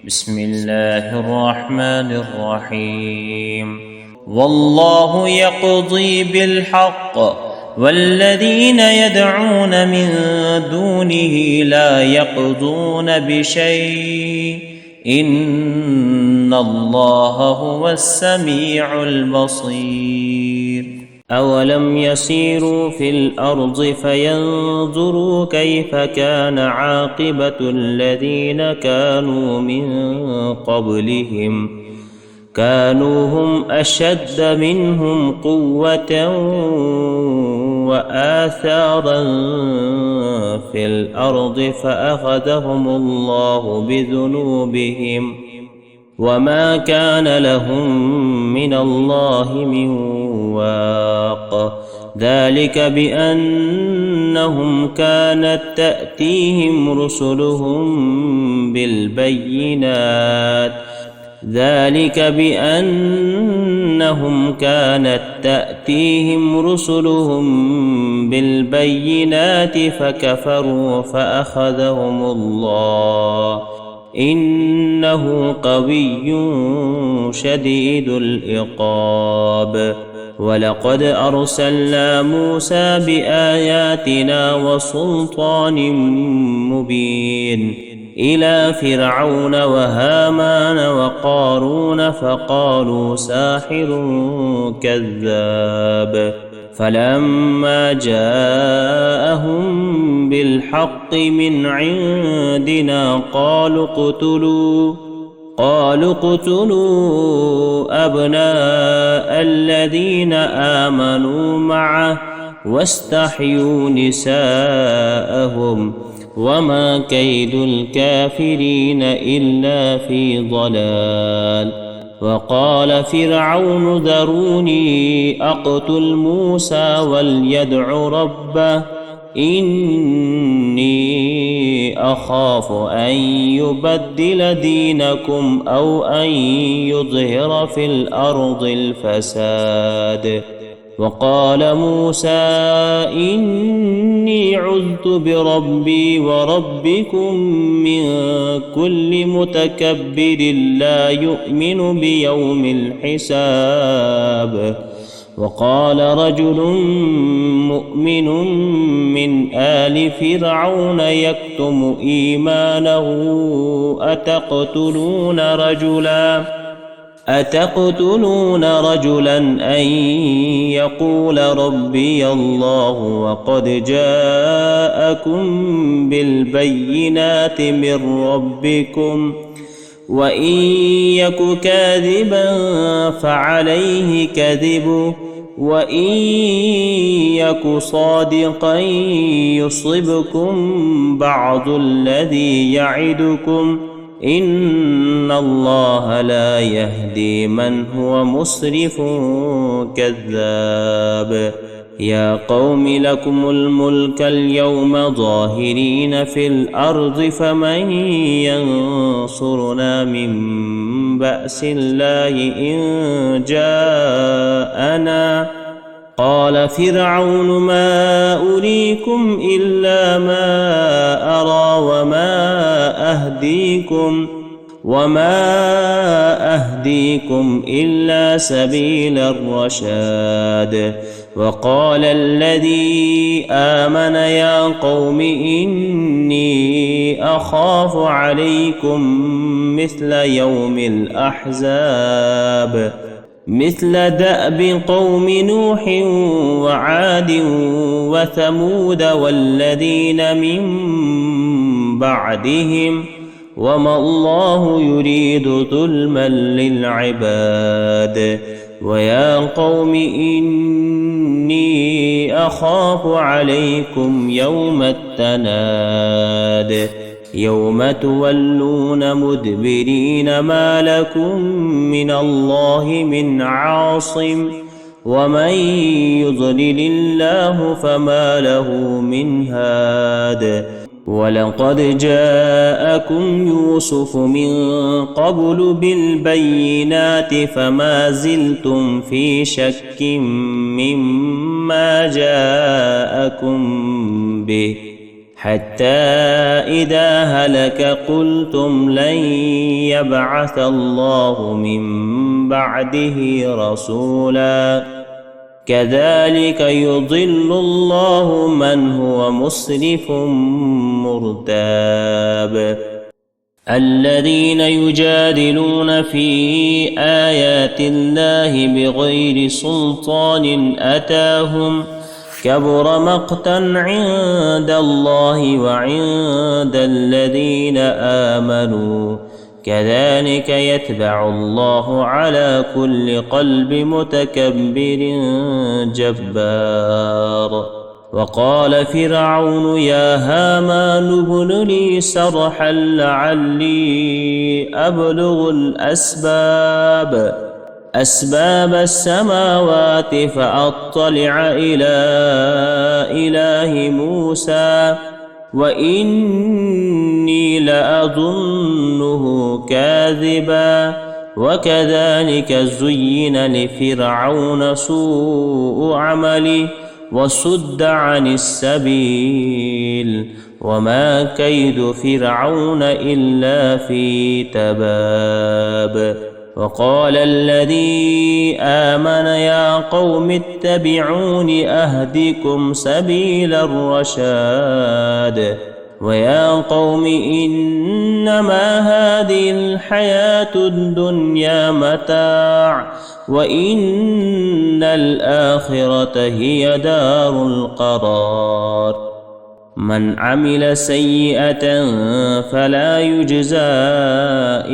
بسم الله الرحمن الرحيم. والله يقضي بالحق والذين يدعون من دونه لا يقضون بشيء إن الله هو السميع البصير. أولم يسيروا في الأرض فينظروا كيف كان عاقبة الذين كانوا من قبلهم كانوا هم أشد منهم قوة وآثارا في الأرض فأخذهم الله بذنوبهم وما كان لهم من الله من واق. ذلك بأنهم كانت تأتيهم رسلهم بالبينات فكفروا فأخذهم الله إنه قوي شديد العقاب. ولقد أرسلنا موسى بآياتنا وسلطان مبين إلى فرعون وهامان وقارون فقالوا ساحر كذاب. فلما جاءهم بالحق من عندنا قالوا اقتلوا أبناء الذين آمنوا معه واستحيوا نساءهم وما كيد الكافرين إلا في ضلال. وقال فرعون ذروني أقتل موسى وليدع ربه إني أخاف أن يبدل دينكم أو أن يظهر في الأرض الفساد. وقال موسى إني عذت بربي وربكم من كل متكبر لا يؤمن بيوم الحساب. وقال رجل مؤمن من آل فرعون يكتم إيمانه أتقتلون رجلا أن يقول ربي الله وقد جاءكم بالبينات من ربكم وإن يك كاذبا فعليه كذبه وإن يك صادقا يصبكم بعض الذي يعدكم إن الله لا يهدي من هو مسرف كذاب. يا قوم لكم الملك اليوم ظاهرين في الأرض فمن ينصرنا من بأس الله إن جاءنا. قال فرعون ما أريكم إلا ما أرى وما أهديكم إلا سبيل الرشاد. وقال الذي آمن يا قوم إني أخاف عليكم مثل يوم الأحزاب مثل دأب قوم نوح وعاد وثمود والذين من بعدهم وما الله يريد ظلما للعباد. ويا قوم إني أخاف عليكم يوم التناد يوم تولون مدبرين ما لكم من الله من عاصم ومن يضلل الله فما له من هاد. ولقد جاءكم يوسف من قبل بالبينات فما زلتم في شك مما جاءكم به حتى إذا هلك قلتم لن يبعث الله من بعده رسولا كذلك يضل الله من هو مسرف مرتاب الذين يجادلون في آيات الله بغير سلطان أتاهم كبر مقتا عند الله وعند الذين آمنوا كذلك يتبع الله على كل قلب متكبر جبار وقال فرعون يا هامان ابن لي صرحا لعلي أبلغ أسباب السماوات فأطلع إلى إله موسى وإني لأظنه كاذبا وكذلك زين لفرعون سوء عمله وصد عن السبيل وما كيد فرعون إلا في تباب وقال الذي آمن يا قوم اتبعون أهدكم سبيل الرشاد ويا قوم إنما هذه الحياة الدنيا متاع وإن الآخرة هي دار القرار من عمل سيئة فلا يجزى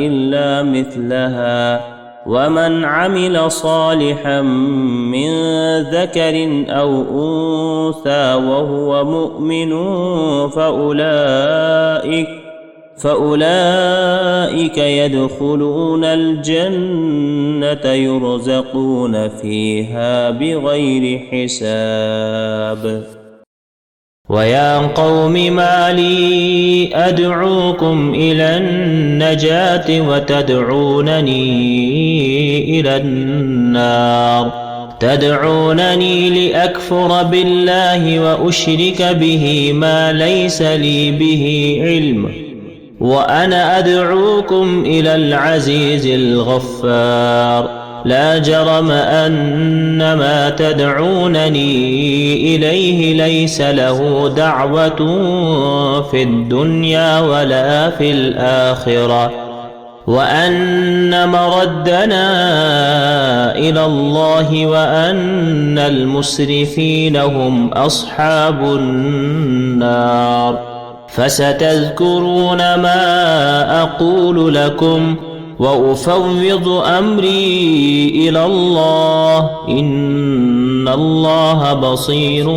إلا مثلها ومن عمل صالحا من ذكر أو أنثى وهو مؤمن فأولئك يدخلون الجنة يرزقون فيها بغير حساب ويا قوم ما لي أدعوكم إلى النجاة وتدعونني إلى النار تدعونني لأكفر بالله وأشرك به ما ليس لي به علم وأنا أدعوكم إلى العزيز الغفار لا جرم أن ما تدعونني إليه ليس له دعوة في الدنيا ولا في الآخرة وأن مردنا إلى الله وأن المسرفين هم أصحاب النار فستذكرون ما أقول لكم وأفوض أمري إلى الله إن الله بصير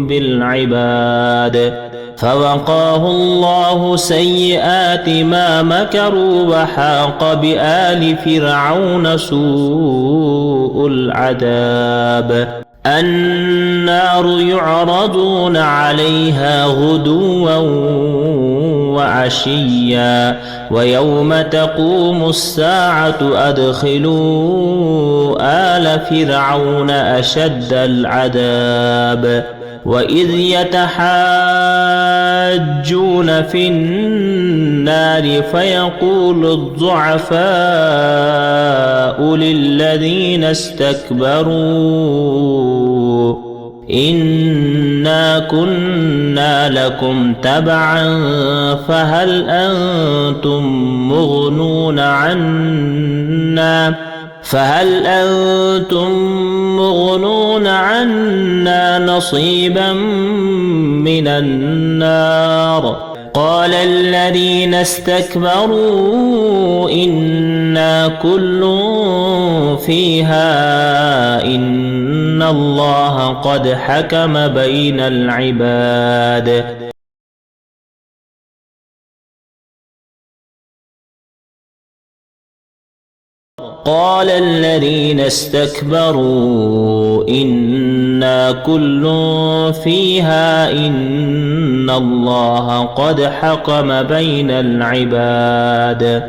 بالعباد فوقاه الله سيئات ما مكروا وحاق بآل فرعون سوء العذاب النار يعرضون عليها غدوا وعشيا ويوم تقوم الساعة أدخلوا آل فرعون أشد العذاب وإذ يتحاجون في النار فيقول الضعفاء للذين استكبروا إنا كنا لكم تبعا فهل أنتم مغنون عنا نصيبا من النار قال الذين استكبروا إنا كل فيها إن الله قد حكم بين العباد قال الذين استكبروا إنا كل فيها إن الله قد حكم بين العباد